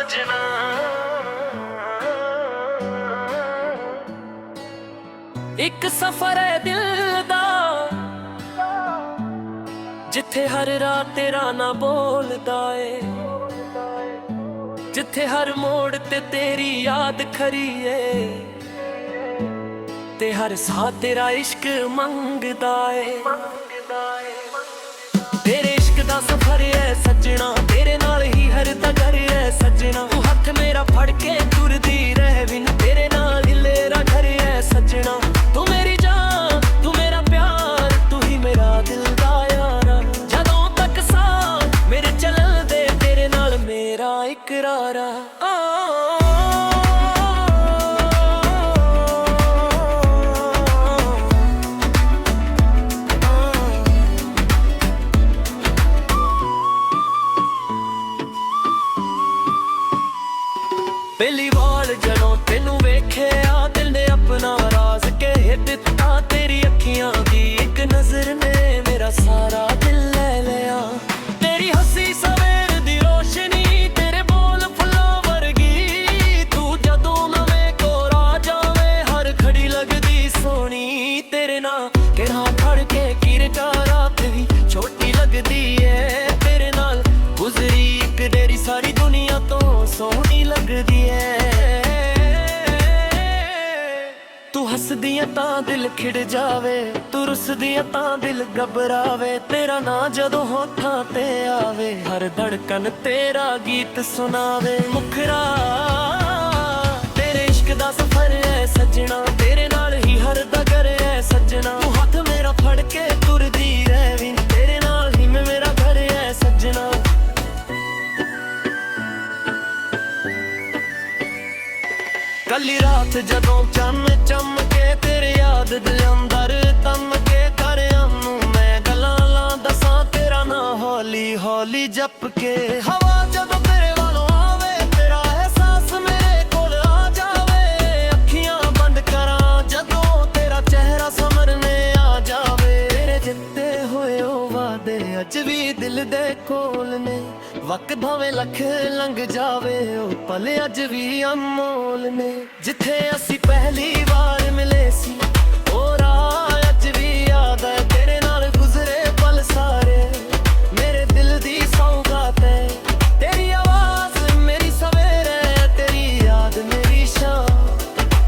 सजना। एक सफर है दिल दा जिथे हर रात तेरा ना बोलदा ए, जिथे हर मोड़ ते तेरी याद खरी है, ते हर साह तेरा इश्क मंगदा ए। तेरे इश्क दा सफर है सजना, तेरे नाल ही हर तगर है सजना। तू हथ मेरा फड़ के तुरदी रह बिन, तेरे नाल ही लेरा घर है सजना। तू मेरी जान, तू मेरा प्यार, तू ही मेरा दिल दा यारा। जदों तक साथ मेरे चलन दे, तेरे नाल मेरा इकरार आ। पहली बार जदों तेनू वेख्या, दिल ने अपना राज कह दिता। तेरी अखियां दी एक नजर ने मेरा सारा दिल ले लिया। तेरी हंसी सवेर दी रोशनी, तेरे बोल फुल्लां वर्गी। तू जदों नवें कोल आ जावे, हर खड़ी लगदी सोहनी। तेरे नाल तेरा फड़ के किरका रात भी छोटी लगदी है। तेरे नाल गुजरी एक देरी सारी दुनिया तो सोहनी लगदी है। तू हसदियां तां दिल खिड़ जावे, तू रुसदियां तां दिल घबरावे। तेरा ना जदों होठां ते आवे, हर धड़कन तेरा गीत सुनावे। मुखरा तेरे इश्क दा सफर है सजना, तेरे नाल ही हर दगर है सजना। तू हथ मेरा फड़ के तुरदी रहवी, तेरे नाल ही मेरा घर है सजना। कली रात जदों चन्न चमके, तेरे याद दिल अंदर तमके। करियां नूं मैं गल्लां ला दसां, तेरा ना हौली हौली जप के। हवा जदों तेरे वालों आवे, तेरा एहसास मेरे कोल आ जावे। अखियां बंद करां जदों तेरा चेहरा समरने आ जावे। तेरे जित्ते होए ओ वादे अज भी दिल दे कोल ने। वक्त भावें लख लंघ जावे, ओ पल अज भी अनमोल ने। जिथे असी पहली बार मिले सी, ओ राह अज भी याद है। तेरे नाल गुजरे पल सारे मेरे दिल दी सौगात है। तेरी आवाज मेरी सवेरे, तेरी याद मेरी शाम।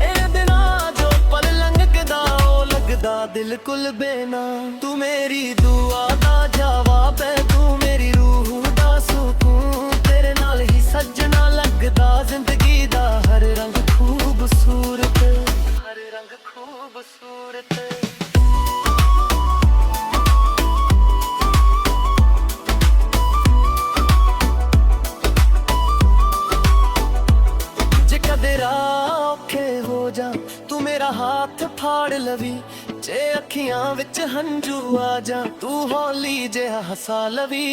ए दिनां जो पल लंघदा ओ लगदा दिल कुल बेना। तू मेरी दुआ दा जवाब है, तू मेरी रूह दा सुकून। तेरे नाल ही सजना लगदा जिंदगी दा हर रंग खूबसूरत, हर रंग खूबसूरत। जे कदे राह औखे हो जा, तू मेरा हाथ फाड़ लवी। जे अखियां विच हंझू आ जा, तू हौली जिहा हसा लवी।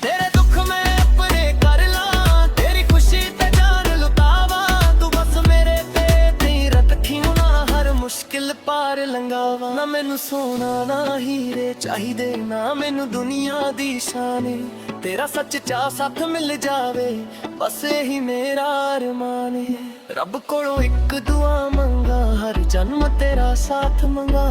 तेरे दुख मैं अपने कर ला, तेरी खुशी ते जान लुटावा। तू बस मेरे ते रखी ना हर मुश्किल पार लंघावा। ना मैनू सोना ना हीरे चाहिदे, ना मैनू दुनिया दी शान। तेरा सच्चा साथ मिल जावे, बस यही मेरा अरमान है। रब कोलों एक दुआ मंगा, हर जन्म तेरा साथ मंगा।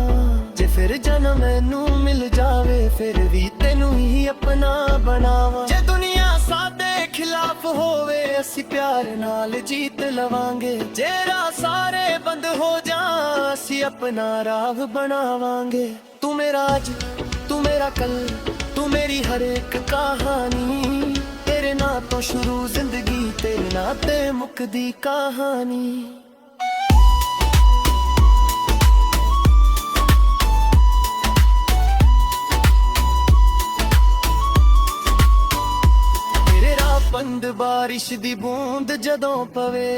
जे फिर जन्म मैनू मिल जावे, फिर भी तेनू ही अपना बनावा। जे दुनिया साडे खिलाफ होवे, असी प्यार नाल जीत लवांगे। जे राह सारे बंद हो जा, असी अपना राह बनावांगे। तू मेरा आज, तू मेरा कल, तू मेरी हर एक कहानी। तेरे ना तो शुरू जिंदगी, तेरे ना ते मुकदी कहानी। तेरे राह बंद बारिश दी बूंद जदों पवे,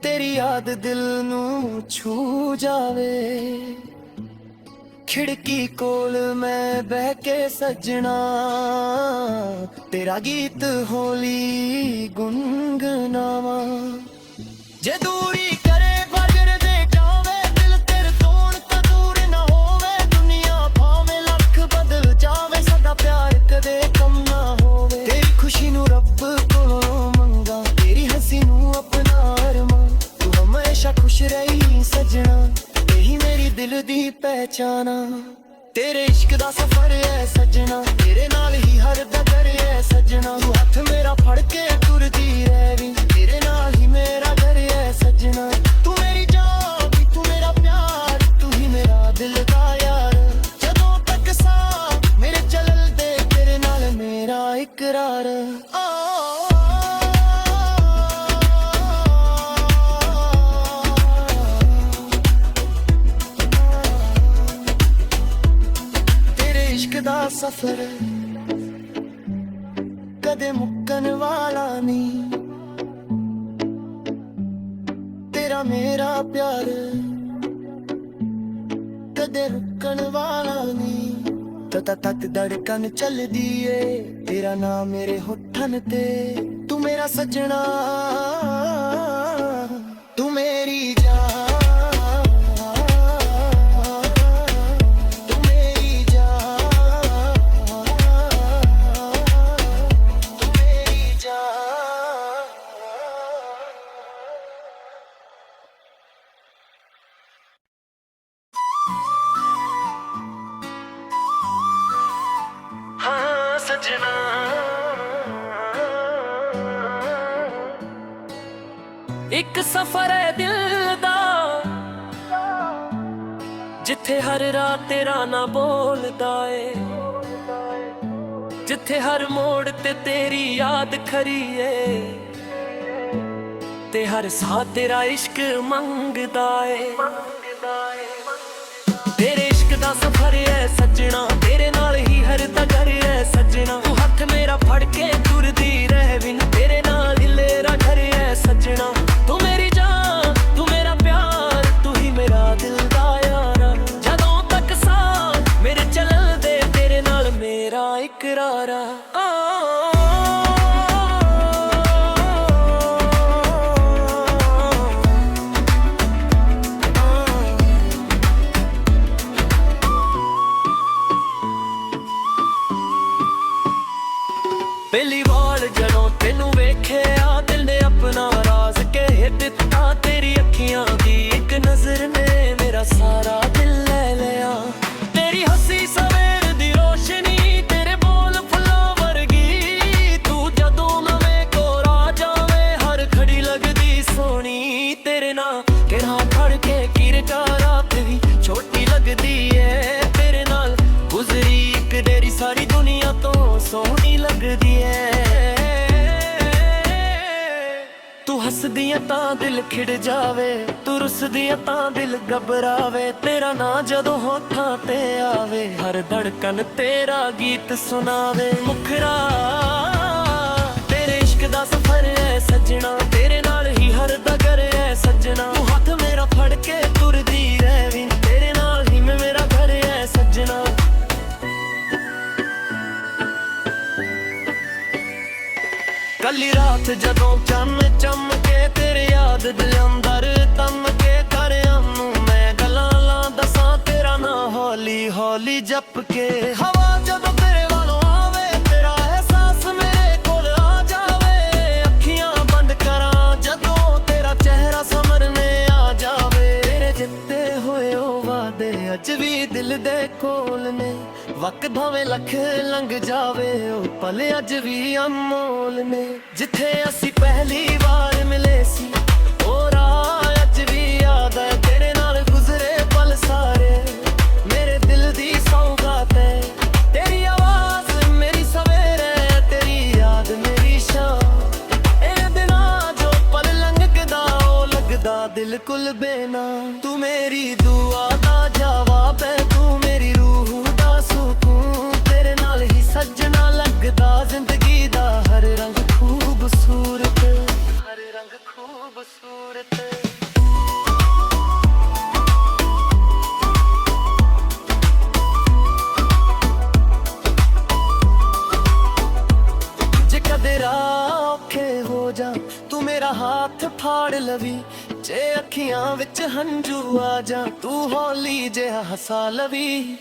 तेरी याद दिल नू छू जावे। खिड़की कोल मैं बह के सजना, तेरा गीत होली गुनगुनावा। जे दूरी करे फजर दे जावे, दिल तेरे तोड़ तो दूर ना होवे। दुनिया भावें लख बदल जावे, साडा प्यार कदे कम ना होवे। तेरी खुशी नू रब कोलों ਪਹਿਚਾਨਾ। ਤੇਰੇ ਇਸ਼ਕ ਦਾ ਸਫ਼ਰ ਹੈ ਸੱਜਣਾ, ਤੇਰੇ ਨਾਲ ਹੀ ਹਰ ਡगर ਹੈ ਸੱਜਣਾ। ਤੂੰ ਹੱਥ ਮੇਰਾ ਫੜ ਕੇ ਤੁਰਦੀ ਰਹਿ ਵੀ, ਤੇਰੇ ਨਾਲ ਹੀ ਮੇਰਾ ਘਰ ਹੈ ਸੱਜਣਾ। ਤੂੰ ਮੇਰੀ ਜਾਨ ਵੀ, ਤੂੰ ਮੇਰਾ ਪਿਆਰ, ਤੂੰ ਹੀ ਮੇਰਾ ਦਿਲ ਦਾ ਯਾਰ। ਜਦੋਂ ਤੱਕ ਸਾਹ ਮੇਰੇ ਚੱਲਦੇ, ਤੇਰੇ ਨਾਲ ਮੇਰਾ ਇਕਰਾਰ। ਦਾ ਸਫ਼ਰ ਕਦੇ ਮੁੱਕਣ ਵਾਲਾ ਨਹੀਂ, ਤੇਰਾ ਮੇਰਾ ਪਿਆਰ ਕਦੇ ਰੁਕਣ ਵਾਲਾ ਨਹੀਂ। ਤਦ ਤੱਕ ਧੜਕਨ ਚੱਲਦੀ ਏ, ਤੇਰਾ ਨਾਮ ਮੇਰੇ ਹੋਠਾਂ ਤੇ। ਤੂੰ ਮੇਰਾ ਸੱਜਣਾ, ਤੂੰ ਮੇਰੀ ਜਾਨ। ਸੱਜਣਾ ਇੱਕ ਸਫ਼ਰ ਹੈ ਦਿਲ ਦਾ, ਜਿੱਥੇ ਹਰ ਰਾਤ ਤੇਰਾ ਨਾ ਬੋਲਦਾ ਏ, ਜਿੱਥੇ ਹਰ ਮੋੜ ਤੇ ਤੇਰੀ ਯਾਦ ਖਰੀ ਏ, ਤੇ ਹਰ ਸਾਹ ਤੇਰਾ ਇਸ਼ਕ ਮੰਗਦਾ ਏ। ਤੇਰੇ ਇਸ਼ਕ ਦਾ ਸਫ਼ਰ ਹੈ ਸੱਜਣਾ, ਤੇਰੇ ਨਾਲ ਹੀ ਹਰ ਡगर ਹੈ ਸੱਜਣਾ। ਤੂੰ ਹੱਥ ਮੇਰਾ ਫੜ ਕੇ ਤੁਰਦੀ ਰਹਿ ਵੀ, ਤੇਰੇ ਨਾਲ ਹੀ ਮੇਰਾ ਘਰ ਹੈ ਸੱਜਣਾ। ਤੂੰ ਮੇਰੀ ਜਾਨ, ਤੂੰ ਮੇਰਾ ਪਿਆਰ, ਤੂੰ ਹੀ ਮੇਰਾ ਦਿਲ ਦਾ ਯਾਰ। ਜਦੋਂ ਤੱਕ ਸਾਹ ਮੇਰੇ ਚੱਲਦੇ, ਤੇਰੇ ਨਾਲ ਮੇਰਾ ਇਕਰਾਰ। ਪਹਿਲੀ ਵਾਰ ਜਦੋਂ ਤੈਨੂੰ ਵੇਖਿਆ, ਦਿਲ ਨੇ ਆਪਣਾ ਰਾਜ਼ ਕਹਿ ਦਿੱਤਾ। ਤੇਰੀ ਅੱਖੀਆਂ ਦੀ ਇੱਕ ਨਜ਼ਰ ਨੇ ਮੇਰਾ ਸਾਰਾ ਦਿਲ ਲੈ ਲਿਆ। ਤੇਰੀ ਹੱਸੀ ਸਵੇਰ ਦੀ ਰੋਸ਼ਨੀ, ਤੇਰੇ ਬੋਲ ਫੁੱਲਾਂ ਵਰਗੀ। ਤੂੰ ਜਦੋਂ ਨਵੇਂ ਕੋਲ ਆ ਜਾਵੇ, ਹਰ ਖੜੀ ਲੱਗਦੀ ਸੋਹਣੀ। ਤੇਰੇ ਨਾਲ ਕਿਹੜਾ ਫੜ ਕੇ ਕਿਰਕਾ ਰਾਤ ਵੀ ਛੋਟੀ ਲੱਗਦੀ ਏ। ਤੇਰੇ ਨਾਲ ਗੁਜ਼ਰੀ ਇੱਕ ਦੇਰੀ ਸਾਰੀ ਦੁਨੀਆ ਤੋਂ ਸੋਹਣੀ ਲੱਗਦੀ ਏ। ਤੂੰ ਹੱਸਦੀ ਏ ਤਾਂ ਦਿਲ ਖਿੜ ਜਾਵੇ, ਤੂੰ ਰੁੱਸਦੀ ਏ ਤਾਂ ਦਿਲ ਘਬਰਾਵੇ। ਤੇਰਾ ਨਾਂ ਜਦੋਂ ਹੋਠਾਂ ਤੇ ਆਵੇ, ਹਰ ਧੜਕਨ ਤੇਰਾ ਗੀਤ ਸੁਣਾਵੇ। ਮੁਖਰਾ ਤੇਰੇ ਇਸ਼ਕ ਦਾ ਸਫ਼ਰ ਹੈ ਸੱਜਣਾ, ਤੇਰੇ ਨਾਲ ਹੀ ਹਰ ਡगर ਹੈ ਸੱਜਣਾ। ਤੂੰ ਹੱਥ ਮੇਰਾ ਫੜ ਕੇ ਤੁਰਦੀ ਰਹਿ ਵੀ, ਤੇਰੇ ਨਾਲ ਹੀ ਮੇਰਾ ਘਰ ਹੈ ਸੱਜਣਾ। ਕੱਲੀ ਰਾਤ ਜਦੋਂ ਚੰਨ ਚਮਕੇ, ਤੇਰੇ ਯਾਦ ਦਿਲ ਅੰਦਰ ਤਮ ਕੇ। ਕਰਿਆਂ ਨੂੰ ਮੈਂ ਗੱਲਾਂ ਲਾਂ ਦੱਸਾਂ, ਤੇਰਾ ਨਾਂ ਹੌਲੀ ਹੌਲੀ ਜਪ ਕੇ। ਹਵਾ ਜਦੋਂ ਤੇਰੇ ਵੱਲੋਂ ਆਵੇ, ਤੇਰਾ ਅਹਿਸਾਸ ਮੇਰੇ ਕੋਲ ਆ ਜਾਵੇ। ਅੱਖੀਆਂ ਬੰਦ ਕਰਾਂ ਜਦੋਂ ਤੇਰਾ ਚਿਹਰਾ ਸਾਹਮਣੇ ਆ ਜਾਵੇ। ਤੇਰੇ ਜਿੱਤੇ ਹੋਏ ਉਹ ਵਾਦੇ ਅੱਜ ਵੀ ਦਿਲ ਦੇ ਕੋਲ ਨੇ। ਵਕਤ ਭਾਵੇਂ ਲੱਖ ਲੰਘ ਜਾਵੇ, ਉਹ ਪਲ ਅੱਜ ਵੀ ਅਨਮੋਲ ਨੇ। ਜਿੱਥੇ ਅਸੀਂ ਪਹਿਲੀ ਵਾਰ ਮਿਲੇ ਸੀ, ਉਹ ਰਾਹ ਅੱਜ ਵੀ ਯਾਦ ਹੈ। ਤੇਰੇ ਨਾਲ ਗੁਜ਼ਰੇ ਪਲ ਸਾਰੇ ਮੇਰੇ ਦਿਲ ਦੀ ਸੌਗਾਤ ਹੈ। ਤੇਰੀ ਆਵਾਜ਼ ਮੇਰੀ ਸਵੇਰੇ, ਤੇਰੀ ਯਾਦ ਮੇਰੀ ਸ਼ਾਮ। ਇਹ ਦਿਨਾਂ ਜੋ ਪਲ ਲੰਘਦਾ, ਉਹ ਲੱਗਦਾ ਦਿਲ ਕੁਲ ਬੇਨਾ। ਤੂੰ ਮੇਰੀ ਦੁਆ ਦਾ ਜਵਾਬ ਹੈ, ਤੂੰ ਮੇਰੀ ਰੂਹ ਦਾ ਸਕੂਨ। ਤੇਰੇ ਨਾਲ ਹੀ ਸੱਜਣਾ ਲੱਗਦਾ ਜ਼ਿੰਦਗੀ ਦਾ ਹਰ ਰੰਗ ਖੂਬਸੂਰਤ, ਹਰ ਰੰਗ ਖੂਬਸੂਰਤ। ਜੇ ਕਦੇ ਰਾਹ ਔਖੇ ਹੋ ਜਾ, ਤੂੰ ਮੇਰਾ ਹੱਥ ਫਾੜ ਲਵੀ। ਜੇ ਅੱਖੀਆਂ ਵਿੱਚ ਹੰਝੂ ਆ ਜਾ, ਤੂੰ ਹੌਲੀ ਜਿਹਾ ਹਸਾ ਲਵੀ।